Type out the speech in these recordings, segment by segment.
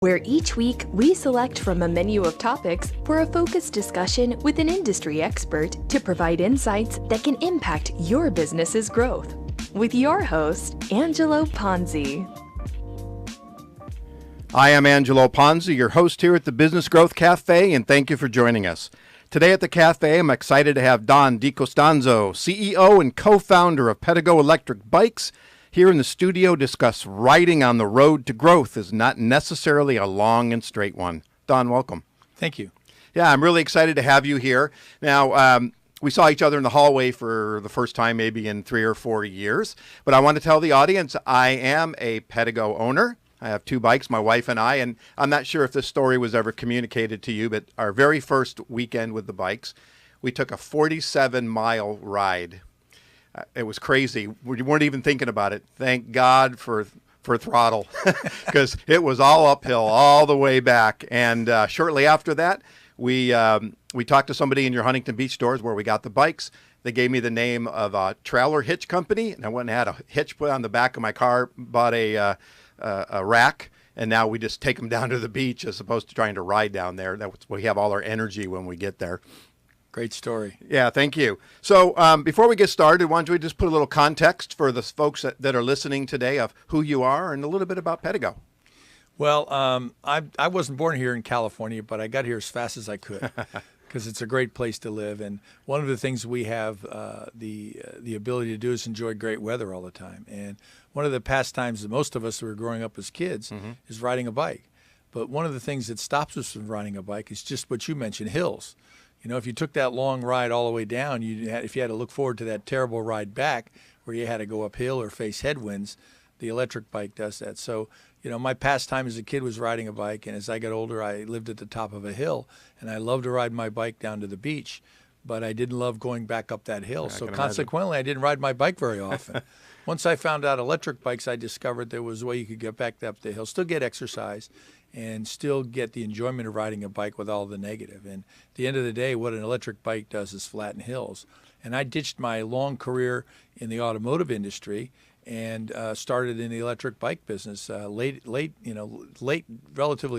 where each week we select from a menu of topics for a focused discussion with an industry expert to provide insights that can impact your business's growth. With your host, Angelo Ponzi. Hi, I'm Angelo Ponzi, your host here at the Business Growth Café, and thank you for joining us. Today at the cafe, I'm excited to have DiCostanzo, CEO and co-founder of Pedego Electric Bikes, here in the studio discuss riding on the road to growth is not necessarily a long and straight one. Don, welcome. Thank you. Yeah, I'm really excited to have you here. Now, we saw each other in the hallway for the first time maybe in 3 or 4 years, but I want to tell the audience I am a Pedego owner. I have 2 bikes, my wife and I, and I'm not sure if this story was ever communicated to you, but our very first weekend with the bikes, we took a 47-mile ride. It was crazy. We weren't even thinking about it. Thank God for throttle, because it was all uphill all the way back. And shortly after that, we talked to somebody in your Huntington Beach stores where we got the bikes. They gave me the name of a trailer hitch company, and I went and had a hitch put on the back of my car, bought a rack, and now we just take them down to the beach as opposed to trying to ride down there. We have all our energy when we get there. Great story. Yeah, thank you. So before we get started, why don't we just put a little context for the folks that are listening today of who you are and a little bit about Pedego. Well, I wasn't born here in California, but I got here as fast as I could because it's a great place to live. And one of the things we have the ability to do is enjoy great weather all the time. And one of the pastimes that most of us who were growing up as kids is riding a bike. But one of the things that stops us from riding a bike is just what you mentioned, hills. You know, if you took that long ride all the way down, if you had to look forward to that terrible ride back where you had to go uphill or face headwinds, the electric bike does that. So, you know, my pastime as a kid was riding a bike, and as I got older, I lived at the top of a hill, and I loved to ride my bike down to the beach, but I didn't love going back up that hill. So consequently, I didn't ride my bike very often. Once I found out electric bikes, I discovered there was a way you could get back up the hill, still get exercise, and still get the enjoyment of riding a bike with all the negative. And at the end of the day, what an electric bike does is flatten hills. And I ditched my long career in the automotive industry and started in the electric bike business relatively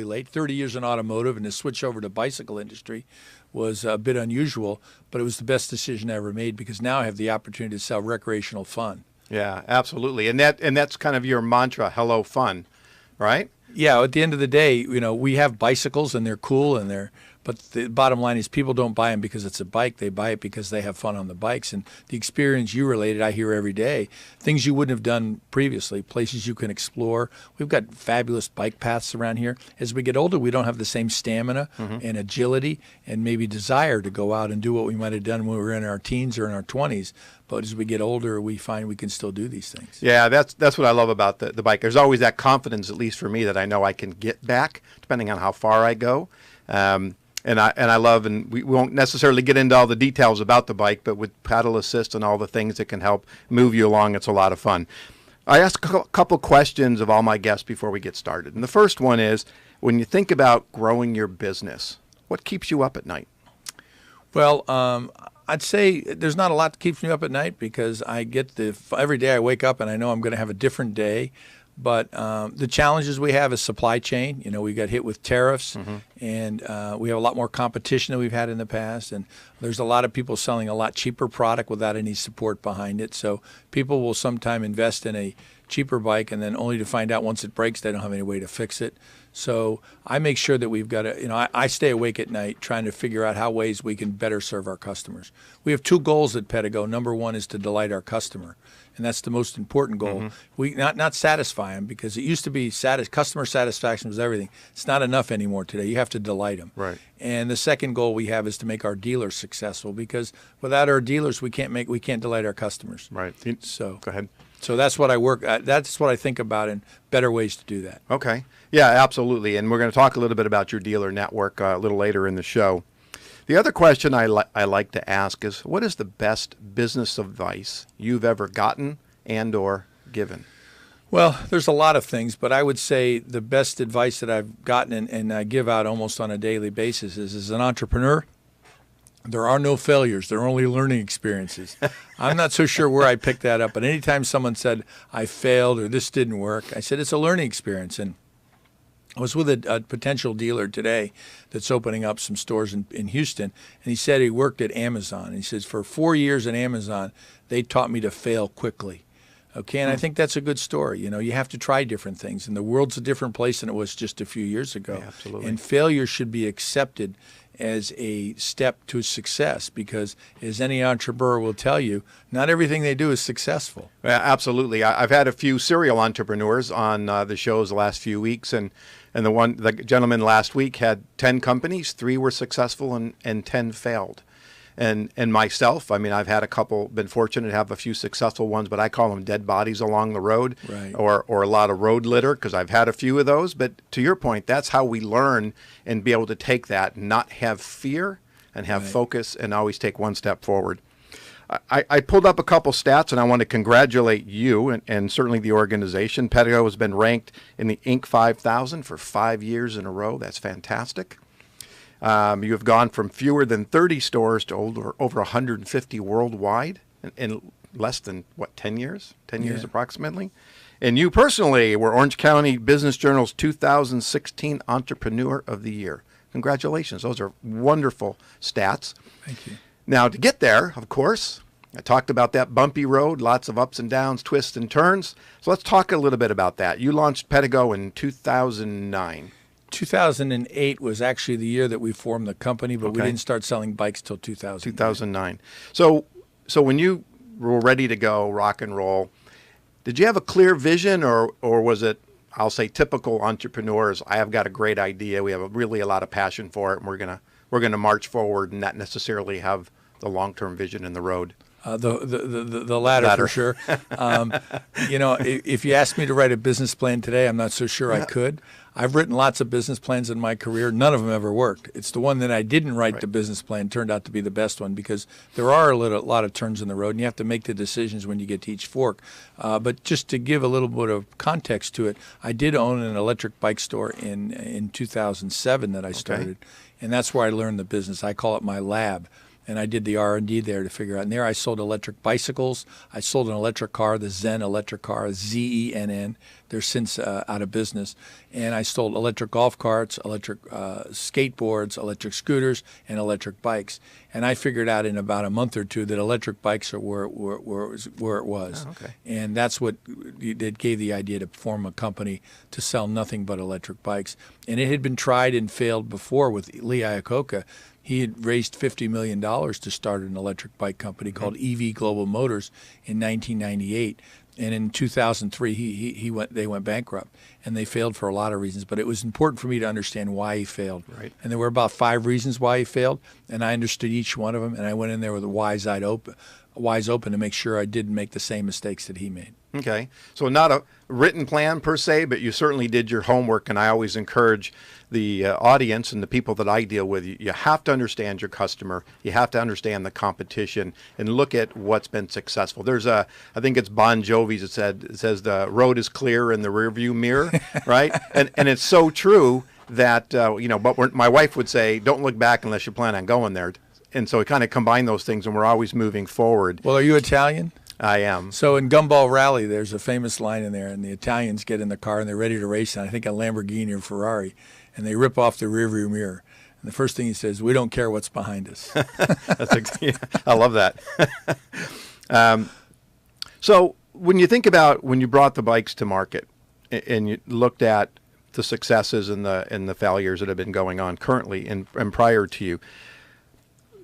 late, 30 years in automotive, and to switch over to bicycle industry was a bit unusual, but it was the best decision I ever made because now I have the opportunity to sell recreational fun. Yeah, absolutely. And that's kind of your mantra, hello fun, right? Yeah, at the end of the day, you know, we have bicycles and they're cool but the bottom line is people don't buy them because it's a bike. They buy it because they have fun on the bikes. And the experience you related, I hear every day, things you wouldn't have done previously, places you can explore. We've got fabulous bike paths around here. As we get older, we don't have the same stamina and agility and maybe desire to go out and do what we might have done when we were in our teens or in our 20s. But as we get older, we find we can still do these things. Yeah, that's what I love about the bike. There's always that confidence, at least for me, that I know I can get back, depending on how far I go. And I love, and we won't necessarily get into all the details about the bike, but with paddle assist and all the things that can help move you along, it's a lot of fun. I ask a couple questions of all my guests before we get started. And the first one is, when you think about growing your business, what keeps you up at night? Well, I'd say there's not a lot that keeps me up at night because I get every day I wake up and I know I'm going to have a different day. But the challenges we have is supply chain. You know, we got hit with tariffs, and we have a lot more competition than we've had in the past. And there's a lot of people selling a lot cheaper product without any support behind it. So people will sometime invest in a cheaper bike and then only to find out once it breaks, they don't have any way to fix it. So I make sure that we've got I stay awake at night trying to figure out how ways we can better serve our customers. We have 2 goals at Pedego. Number 1 is to delight our customer. And that's the most important goal. We not satisfy them because it used to be customer satisfaction was everything. It's not enough anymore today. You have to delight them. Right. And the second goal we have is to make our dealers successful because without our dealers we can't delight our customers. Right. So go ahead. So that's what I work at. That's what I think about and better ways to do that. Okay. Yeah, absolutely. And we're going to talk a little bit about your dealer network a little later in the show. The other question I like to ask is, what is the best business advice you've ever gotten and or given? Well, there's a lot of things, but I would say the best advice that I've gotten and I give out almost on a daily basis is, as an entrepreneur, there are no failures. There are only learning experiences. I'm not so sure where I picked that up, but anytime someone said, I failed or this didn't work, I said, it's a learning experience. And I was with a potential dealer today that's opening up some stores in Houston, and he said he worked at Amazon. And he says, for 4 years at Amazon, they taught me to fail quickly. Okay, and I think that's a good story. You know, you have to try different things, and the world's a different place than it was just a few years ago. Yeah, absolutely. And failure should be accepted as a step to success, because as any entrepreneur will tell you, not everything they do is successful. Yeah, absolutely. I've had a few serial entrepreneurs on the shows the last few weeks, and the gentleman last week had 10 companies, 3 were successful and 10 failed. And myself, I mean, I've had been fortunate to have a few successful ones, but I call them dead bodies along the road, right, or a lot of road litter, because I've had a few of those. But to your point, that's how we learn and be able to take that and not have fear and have right, focus and always take one step forward. I pulled up a couple stats, and I want to congratulate you and certainly the organization. Pedego has been ranked in the Inc. 5000 for 5 years in a row. That's fantastic. You have gone from fewer than 30 stores to over 150 worldwide in less than, 10 years? 10 years approximately. And you personally were Orange County Business Journal's 2016 Entrepreneur of the Year. Congratulations. Those are wonderful stats. Thank you. Now, to get there, of course, I talked about that bumpy road, lots of ups and downs, twists and turns. So let's talk a little bit about that. You launched Pedego in 2009. 2008 was actually the year that we formed the company, but we didn't start selling bikes till 2009. So when you were ready to go, rock and roll, did you have a clear vision, or was it, I'll say, typical entrepreneurs? I have got a great idea. We have really a lot of passion for it, and we're gonna march forward and not necessarily have the long-term vision in the road. The latter for sure. You know, if you asked me to write a business plan today, I'm not so sure I could. I've written lots of business plans in my career. None of them ever worked. It's the one that I didn't write the business plan turned out to be the best one, because there are a lot of turns in the road, and you have to make the decisions when you get to each fork. But just to give a little bit of context to it, I did own an electric bike store in 2007 that I started, and that's where I learned the business. I call it my lab. And I did the R&D there to figure out. And there I sold electric bicycles. I sold an electric car, the Zen electric car, Zenn. They're since out of business. And I sold electric golf carts, electric skateboards, electric scooters, and electric bikes. And I figured out in about a month or two that electric bikes are where it was. Oh, okay. And that's what it gave the idea to form a company to sell nothing but electric bikes. And it had been tried and failed before with Lee Iacocca. He had raised $50 million to start an electric bike company called EV Global Motors in 1998. And in 2003, they went bankrupt, and they failed for a lot of reasons. But it was important for me to understand why he failed. Right. And there were about 5 reasons why he failed, and I understood each one of them. And I went in there with a wise open to make sure I didn't make the same mistakes that he made. Okay. So not a written plan per se, but you certainly did your homework. And I always encourage the audience and the people that I deal with, you have to understand your customer. You have to understand the competition and look at what's been successful. There's I think it's Bon Jovi's it says the road is clear in the rearview mirror, right? And it's so true that, but my wife would say, don't look back unless you plan on going there. And so we kind of combine those things, and we're always moving forward. Well, are you Italian? I am. So in Gumball Rally, there's a famous line in there, and the Italians get in the car and they're ready to race, and I think a Lamborghini or Ferrari, and they rip off the rearview mirror. And the first thing he says, "We don't care what's behind us." I love that. So when you think about when you brought the bikes to market and you looked at the successes and the failures that have been going on currently and prior to you,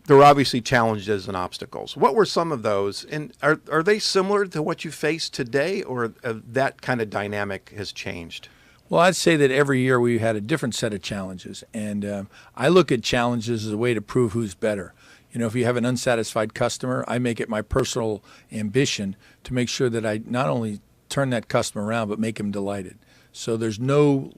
there were obviously challenges and obstacles. What were some of those? And are they similar to what you face today, or that kind of dynamic has changed? Well, I'd say that every year we had a different set of challenges. And I look at challenges as a way to prove who's better. You know, if you have an unsatisfied customer, I make it my personal ambition to make sure that I not only turn that customer around, but make him delighted. So there's no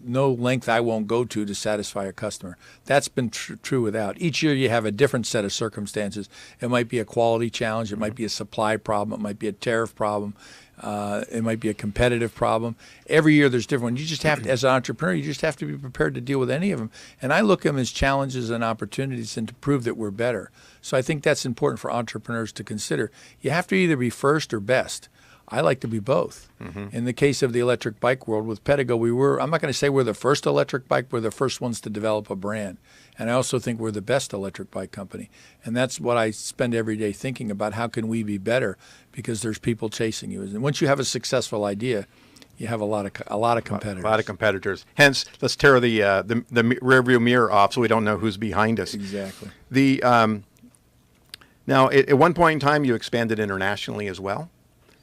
length I won't go to satisfy a customer. That's been true without. Each year you have a different set of circumstances. It might be a quality challenge. It might be a supply problem. It might be a tariff problem. It might be a competitive problem. Every year there's different ones. You just have to, as an entrepreneur, you just have to be prepared to deal with any of them. And I look at them as challenges and opportunities and to prove that we're better. So I think that's important for entrepreneurs to consider. You have to either be first or best. I like to be both. In the case of the electric bike world with Pedego, I'm not going to say we're the first electric bike, we're the first ones to develop a brand. And I also think we're the best electric bike company. And that's what I spend every day thinking about, how can we be better, because there's people chasing you. And once you have a successful idea, you have a lot of competitors. A lot of competitors. Hence, let's tear the rearview mirror off so we don't know who's behind us. Exactly. Now, at one point in time, you expanded internationally as well.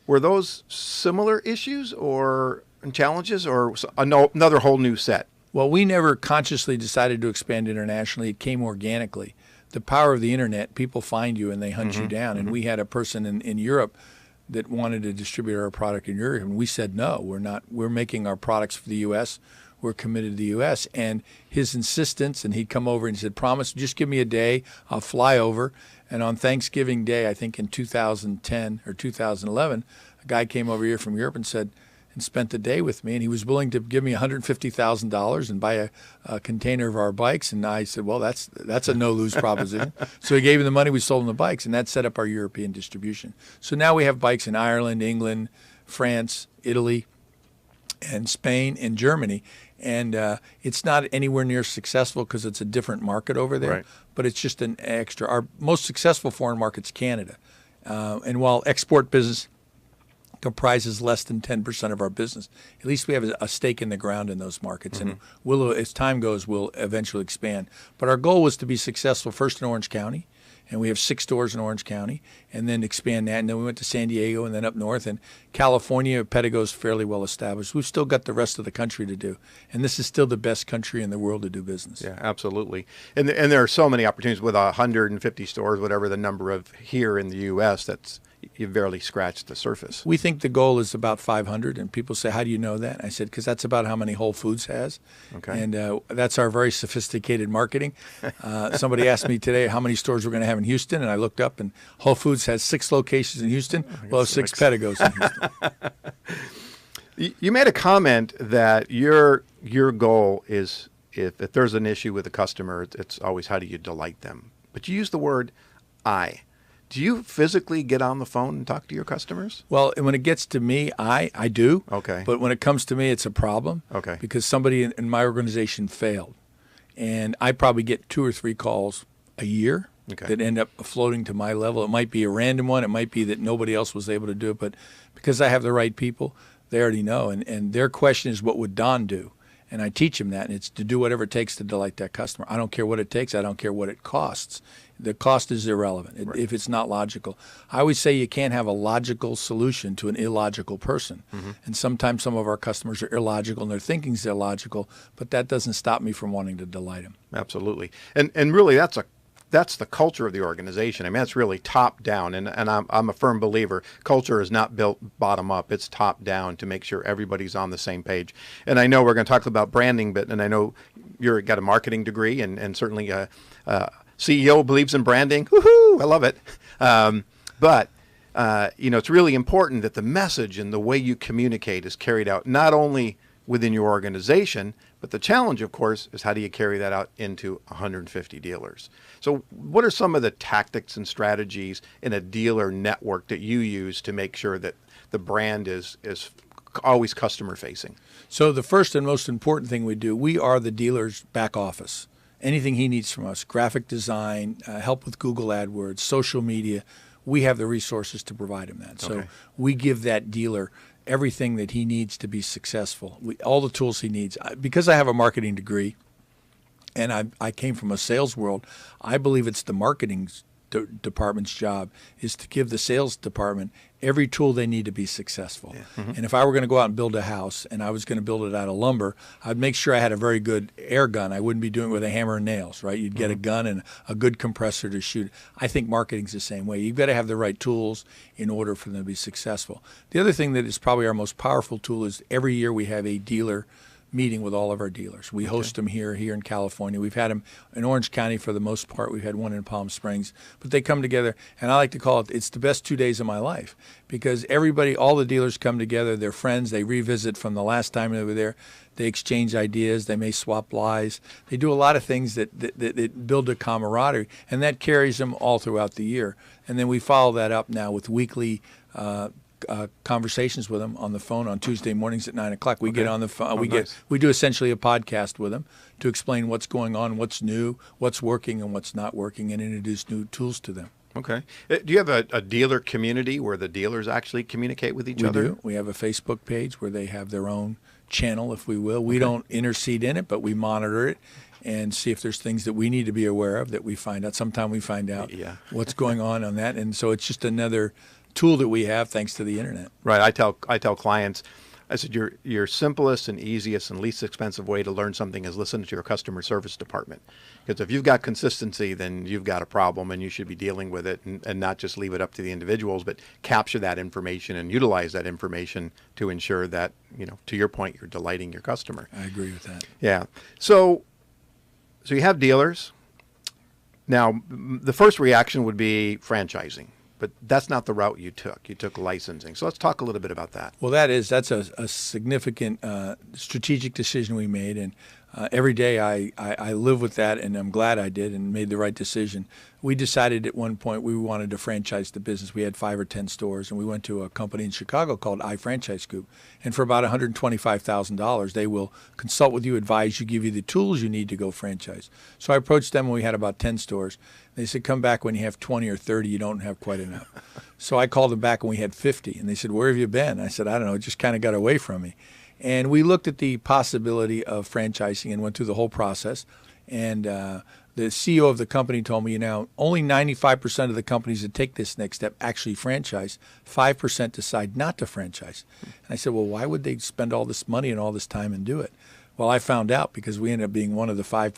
Were those similar issues or challenges, or another whole new set? Well, we never consciously decided to expand internationally. It came organically. The power of the internet, people find you and they hunt you down. And we had a person in Europe that wanted to distribute our product in Europe, and we said, no, we're not. We're making our products for the U.S. We're committed to the U.S. And his insistence, and he'd come over and he said, promise, just give me a day. I'll fly over. And on Thanksgiving Day, I think in 2010 or 2011, a guy came over here from Europe and spent the day with me, and he was willing to give me $150,000 and buy a container of our bikes. And I said, well, that's a no-lose proposition. So he gave him the money, we sold him the bikes, and that set up our European distribution. So now we have bikes in Ireland, England, France, Italy, and Spain, and Germany. And it's not anywhere near successful because it's a different market over there, right. But it's just an extra. Our most successful foreign market's Canada. And while export business comprises less than 10% of our business, at least we have a stake in the ground in those markets. And as time goes, we'll eventually expand. But our goal was to be successful first in Orange County, and we have 6 stores in Orange County, and then expand that. And then we went to San Diego and then up north. And California, Pedego's fairly well established. We've still got the rest of the country to do. And this is still the best country in the world to do business. Yeah, absolutely. And there are so many opportunities with 150 stores, whatever the number of here in the U.S., you barely scratched the surface. We think the goal is about 500, and people say, how do you know that? I said, because that's about how many Whole Foods has. Okay. And that's our very sophisticated marketing. Somebody asked me today how many stores we're going to have in Houston, and I looked up, and Whole Foods has 6 locations in Houston. We'll have 6 Pedegos in Houston. You made a comment that your goal is, if there's an issue with a customer, it's always how do you delight them. But you use the word I. Do you physically get on the phone and talk to your customers? Well, when it gets to me, I do. Okay. But when it comes to me, it's a problem. Okay. Because somebody in my organization failed. And I probably get 2 or 3 calls a year that end up floating to my level. It might be a random one. It might be that nobody else was able to do it. But because I have the right people, they already know. And their question is, what would Don do? And I teach them that. And it's to do whatever it takes to delight that customer. I don't care what it takes. I don't care what it costs. The cost is irrelevant if it's not logical. I always say you can't have a logical solution to an illogical person. And sometimes some of our customers are illogical and their thinking's illogical, but that doesn't stop me from wanting to delight them. Absolutely. And really that's the culture of the organization. I mean, it's really top down, and I'm a firm believer. Culture is not built bottom up; it's top down to make sure everybody's on the same page. And I know we're going to talk about branding, and I know you've got a marketing degree, and certainly CEO believes in branding. Woohoo! I love it. But it's really important that the message and the way you communicate is carried out not only within your organization, but the challenge, of course, is how do you carry that out into 150 dealers? So what are some of the tactics and strategies in a dealer network that you use to make sure that the brand is always customer facing? So the first and most important thing we do, we are the dealer's back office. Anything he needs from us, graphic design, help with Google AdWords, social media, we have the resources to provide him that. So we give that dealer everything that he needs to be successful, all the tools he needs. Because I have a marketing degree and I came from a sales world, I believe it's the marketing department's job is to give the sales department every tool they need to be successful. Yeah. And if I were going to go out and build a house and I was going to build it out of lumber, I'd make sure I had a very good air gun. I wouldn't be doing it with a hammer and nails, right? You'd get a gun and a good compressor to shoot. I think marketing's the same way. You've got to have the right tools in order for them to be successful. The other thing that is probably our most powerful tool is every year we have a dealer meeting with all of our dealers. We host them here in California. We've had them in Orange County for the most part. We've had one in Palm Springs. But they come together, and I like to call it's the best 2 days of my life because all the dealers come together. They're friends. They revisit from the last time they were there. They exchange ideas. They may swap lies. They do a lot of things that build a camaraderie, and that carries them all throughout the year. And then we follow that up now with weekly conversations with them on the phone on Tuesday mornings at 9 o'clock. We get on the phone. Nice. We do essentially a podcast with them to explain what's going on, what's new, what's working, and what's not working, and introduce new tools to them. Okay. Do you have a dealer community where the dealers actually communicate with each other? We do. We have a Facebook page where they have their own channel, if we will. We don't intercede in it, but we monitor it and see if there's things that we need to be aware of that we find out. Sometimes we find out what's going on that. And so it's just another tool that we have thanks to the internet. Right. I tell clients, I said, your simplest and easiest and least expensive way to learn something is listen to your customer service department. Because if you've got consistency, then you've got a problem and you should be dealing with it and not just leave it up to the individuals, but capture that information and utilize that information to ensure that, to your point, you're delighting your customer. I agree with that. Yeah. So you have dealers. Now, the first reaction would be franchising. But that's not the route you took. You took licensing. So let's talk a little bit about that. Well, that's a significant strategic decision we made, and every day I live with that, and I'm glad I did and made the right decision. We decided at one point we wanted to franchise the business. We had 5 or 10 stores, and we went to a company in Chicago called iFranchise Group. And for about $125,000, they will consult with you, advise you, give you the tools you need to go franchise. So I approached them when we had about 10 stores. They said, come back when you have 20 or 30. You don't have quite enough. So I called them back when we had 50. And they said, where have you been? I said, I don't know. It just kind of got away from me. And we looked at the possibility of franchising and went through the whole process. And the CEO of the company told me, only 95% of the companies that take this next step actually franchise. 5% decide not to franchise. And I said, well, why would they spend all this money and all this time and do it? Well, I found out because we ended up being one of the 5%,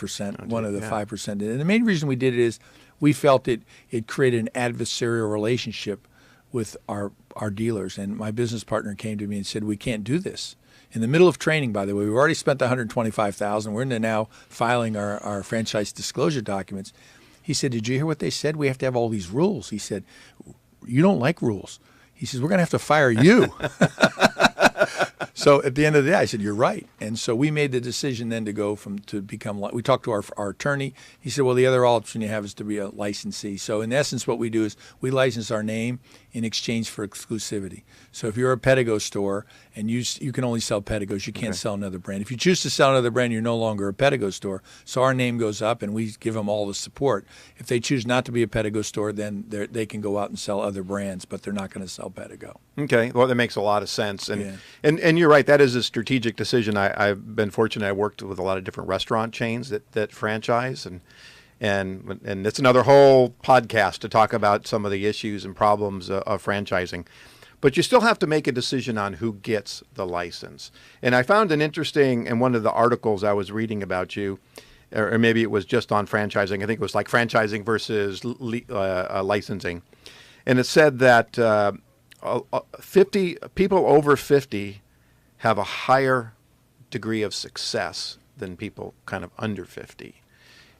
5%. And the main reason we did it is we felt it created an adversarial relationship with our dealers. And my business partner came to me and said, we can't do this. In the middle of training, by the way, we've already spent $125,000. We're into now filing our franchise disclosure documents. He said, did you hear what they said? We have to have all these rules. He said, you don't like rules. He says, we're going to have to fire you. So at the end of the day, I said, you're right. And so we made the decision then to become, we talked to our attorney. He said, well, the other option you have is to be a licensee. So in essence, what we do is we license our name in exchange for exclusivity. So if you're a Pedego store and you can only sell Pedegos, you can't sell another brand. If you choose to sell another brand, you're no longer a Pedego store. So our name goes up and we give them all the support. If they choose not to be a Pedego store, then they can go out and sell other brands, but they're not going to sell Pedego. Okay, well, that makes a lot of sense. And you're right, that is a strategic decision. I've been fortunate. I worked with a lot of different restaurant chains that franchise, and it's another whole podcast to talk about some of the issues and problems of franchising. But you still have to make a decision on who gets the license. And I found an interesting, in one of the articles I was reading about you, or maybe it was just on franchising. I think it was like franchising versus licensing. And it said that 50 people over 50 have a higher degree of success than people kind of under 50.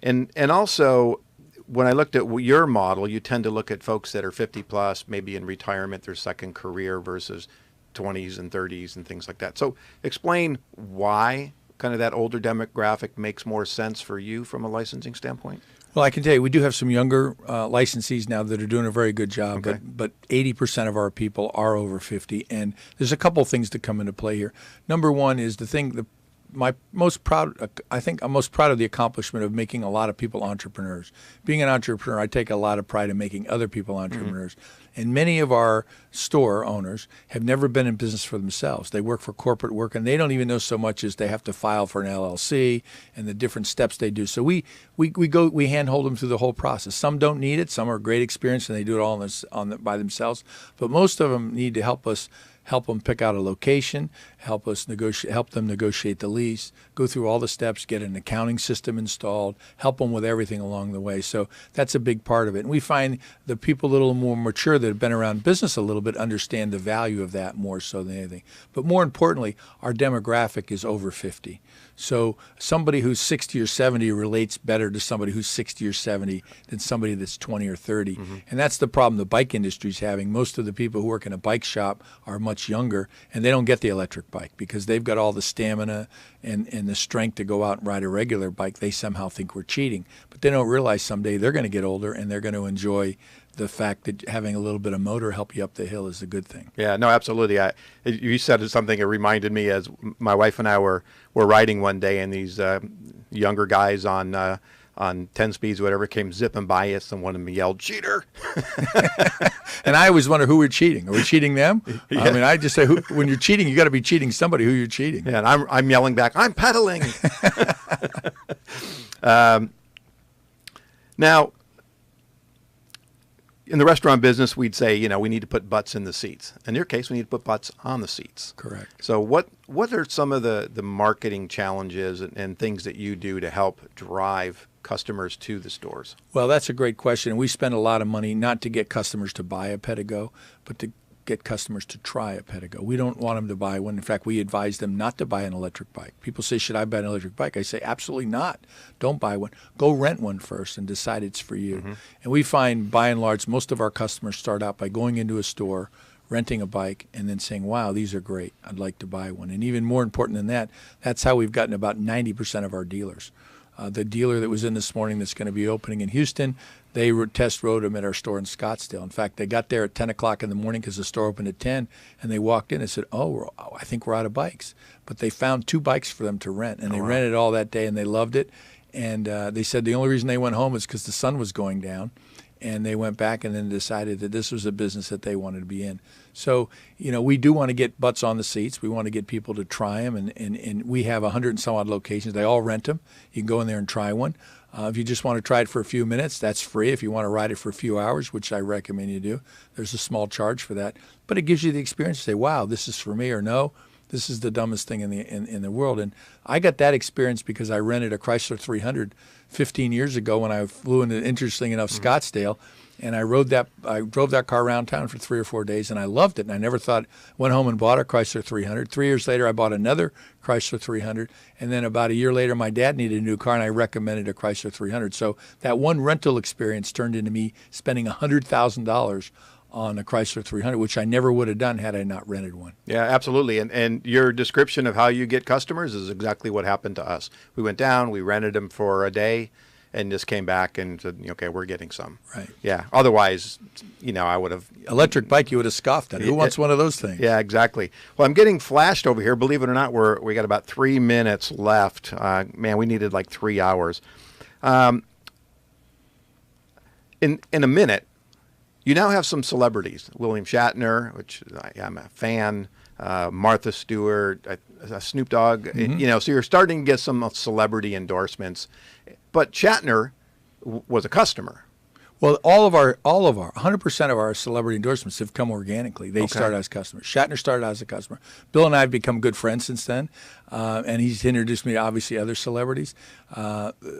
And also, when I looked at your model, you tend to look at folks that are 50 plus, maybe in retirement, their second career versus 20s and 30s and things like that. So explain why kind of that older demographic makes more sense for you from a licensing standpoint. Well, I can tell you, we do have some younger licensees now that are doing a very good job, but 80% of our people are over 50, and there's a couple things that come into play here. Number one is I'm most proud of the accomplishment of making a lot of people entrepreneurs. Being an entrepreneur, I take a lot of pride in making other people entrepreneurs. Mm-hmm. And many of our store owners have never been in business for themselves. They work for corporate work, and they don't even know so much as they have to file for an LLC and the different steps they do. So we handhold them through the whole process. Some don't need it. Some are great experience, and they do it all by themselves. But most of them need to help them pick out a location, help them negotiate the lease, go through all the steps, get an accounting system installed, help them with everything along the way. So that's a big part of it. And we find the people a little more mature that have been around business a little bit understand the value of that more so than anything. But more importantly, our demographic is over 50. So somebody who's 60 or 70 relates better to somebody who's 60 or 70 than somebody that's 20 or 30. Mm-hmm. And that's the problem the bike industry is having. Most of the people who work in a bike shop are much younger, and they don't get the electric bike because they've got all the stamina and the strength to go out and ride a regular bike. They somehow think we're cheating. But they don't realize someday they're going to get older and they're going to enjoy the fact that having a little bit of motor help you up the hill is a good thing. Yeah, no, absolutely. You said something that reminded me as my wife and I were riding one day, and these younger guys on 10 speeds, whatever, came zipping by us, and one of them yelled, "Cheater!" And I always wonder who we're cheating. Are we cheating them? Yeah. I mean, I just say, when you're cheating, you got to be cheating somebody who you're cheating. Yeah, and I'm yelling back, "I'm pedaling." Now, in the restaurant business, we'd say, we need to put butts in the seats. In your case, we need to put butts on the seats. Correct. So what are some of the marketing challenges and things that you do to help drive customers to the stores? Well, that's a great question. We spend a lot of money not to get customers to buy a Pedego, but to get customers to try a Pedego. We don't want them to buy one. In fact, we advise them not to buy an electric bike. People say, should I buy an electric bike? I say, absolutely not. Don't buy one. Go rent one first and decide it's for you. Mm-hmm. And we find, by and large, most of our customers start out by going into a store, renting a bike, and then saying, wow, these are great. I'd like to buy one. And even more important than that, that's how we've gotten about 90% of our dealers. The dealer that was in this morning that's going to be opening in Houston, they test rode them at our store in Scottsdale. In fact, they got there at 10 o'clock in the morning because the store opened at 10, and they walked in and said, I think we're out of bikes. But they found 2 bikes for them to rent, and they rented all that day, and they loved it. And they said the only reason they went home is because the sun was going down. And they went back and then decided that this was a business that they wanted to be in. So, we do want to get butts on the seats. We want to get people to try them. And we have 100 and some odd locations. They all rent them. You can go in there and try one. If you just want to try it for a few minutes, that's free. If you want to ride it for a few hours, which I recommend you do, there's a small charge for that. But it gives you the experience to say, wow, this is for me, or no, this is the dumbest thing in the world. And I got that experience because I rented a Chrysler 300 15 years ago when I flew into, interesting enough, Scottsdale, and I drove that car around town for 3 or 4 days, and I loved it. And I never went home and bought a Chrysler 300. 3 years later, I bought another Chrysler 300, and then about a year later, my dad needed a new car, and I recommended a Chrysler 300. So that one rental experience turned into me spending $100,000 on a Chrysler 300, which I never would have done had I not rented one. Yeah, absolutely. And your description of how you get customers is exactly what happened to us. We went down, we rented them for a day, and just came back and said, okay, we're getting some. Right. Yeah. Otherwise, I would have... Electric bike, you would have scoffed at. Who wants one of those things? Yeah, exactly. Well, I'm getting flashed over here. Believe it or not, we got about 3 minutes left. Man, we needed like 3 hours. In a minute, you now have some celebrities. William Shatner, which I'm a fan, Martha Stewart, Snoop Dogg. Mm-hmm. So you're starting to get some celebrity endorsements. But Shatner was a customer. Well, all of our 100% of our celebrity endorsements have come organically. They started as customers. Shatner started as a customer. Bill and I have become good friends since then, and he's introduced me to obviously other celebrities.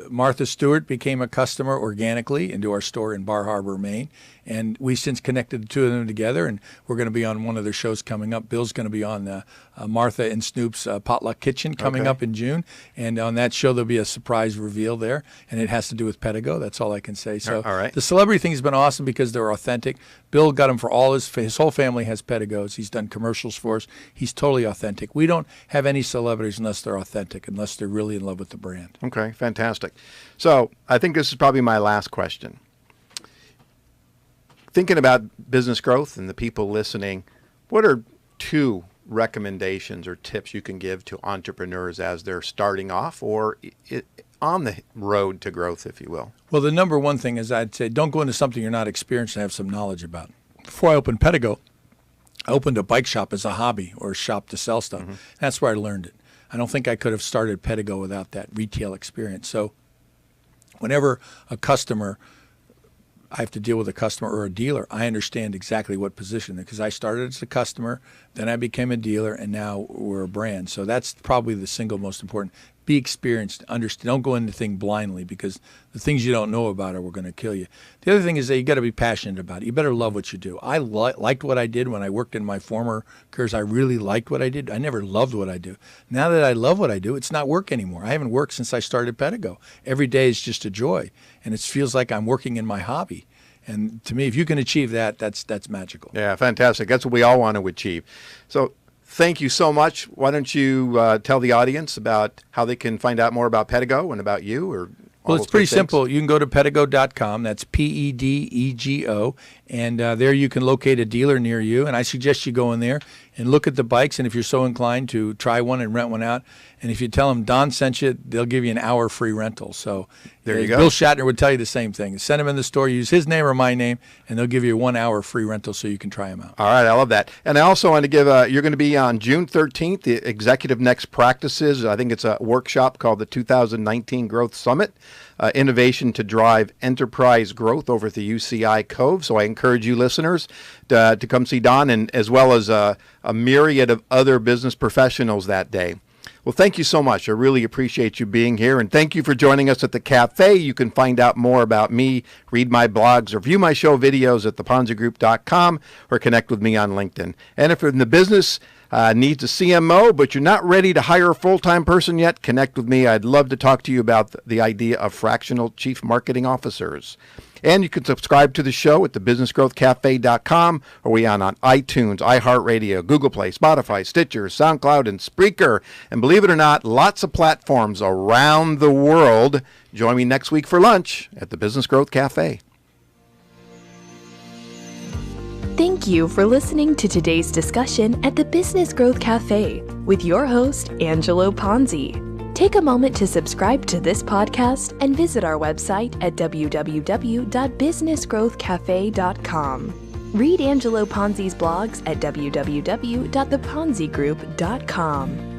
Martha Stewart became a customer organically into our store in Bar Harbor, Maine, and we since connected the two of them together, and we're going to be on one of their shows coming up. Bill's going to be on Martha and Snoop's Potluck Kitchen coming up in June, and on that show there'll be a surprise reveal there, and it has to do with Pedego. That's all I can say. So all right. The celebrity thing has been awesome because they're authentic. Bill got them for all his whole family has Pedegos. He's done commercials for us. He's totally authentic. We don't have any celebrities unless they're authentic, unless they're really in love with the brand. Okay, fantastic. So I think this is probably my last question. Thinking about business growth and the people listening, what are 2 recommendations or tips you can give to entrepreneurs as they're starting off or on the road to growth, if you will? Well, the number one thing is I'd say don't go into something you're not experienced and have some knowledge about. Before I opened Pedego, I opened a bike shop as a hobby or a shop to sell stuff. Mm-hmm. That's where I learned it. I don't think I could have started Pedego without that retail experience. So whenever I have to deal with a customer or a dealer, I understand exactly what position, because I started as a customer, then I became a dealer, and now we're a brand. So that's probably the single most important. Be experienced. Understand. Don't go into things blindly, because the things you don't know about are going to kill you. The other thing is that you got to be passionate about it. You better love what you do. I liked what I did when I worked in my former careers. I really liked what I did. I never loved what I do. Now that I love what I do, it's not work anymore. I haven't worked since I started Pedego. Every day is just a joy, and it feels like I'm working in my hobby. And to me, if you can achieve that, that's magical. Yeah, fantastic. That's what we all want to achieve. So thank you so much. Why don't you tell the audience about how they can find out more about Pedego and about you, or Well, it's pretty simple. You can go to pedego.com. That's Pedego. And there you can locate a dealer near you. And I suggest you go in there and look at the bikes. And if you're so inclined to try one and rent one out, and if you tell them Don sent you, they'll give you an hour free rental. So there you go. Bill Shatner would tell you the same thing. Send them in the store, use his name or my name, and they'll give you a 1 hour free rental so you can try them out. All right, I love that. And I also want to give, you're going to be on June 13th, the Executive Next Practices. I think it's a workshop called the 2019 Growth Summit, Innovation to Drive Enterprise Growth over at the UCI Cove. So I encourage you listeners to come see Don, and as well as a myriad of other business professionals that day. Well, thank you so much. I really appreciate you being here, and thank you for joining us at the cafe. You can find out more about me, read my blogs, or view my show videos at theponzigroup.com, or connect with me on LinkedIn. And if you're in the business, needs a CMO, but you're not ready to hire a full-time person yet, connect with me. I'd love to talk to you about the idea of fractional chief marketing officers. And you can subscribe to the show at thebusinessgrowthcafe.com, or we on iTunes, iHeartRadio, Google Play, Spotify, Stitcher, SoundCloud, and Spreaker. And believe it or not, lots of platforms around the world. Join me next week for lunch at the Business Growth Cafe. Thank you for listening to today's discussion at the Business Growth Cafe with your host, Angelo Ponzi. Take a moment to subscribe to this podcast and visit our website at www.businessgrowthcafe.com. Read Angelo Ponzi's blogs at www.theponzigroup.com.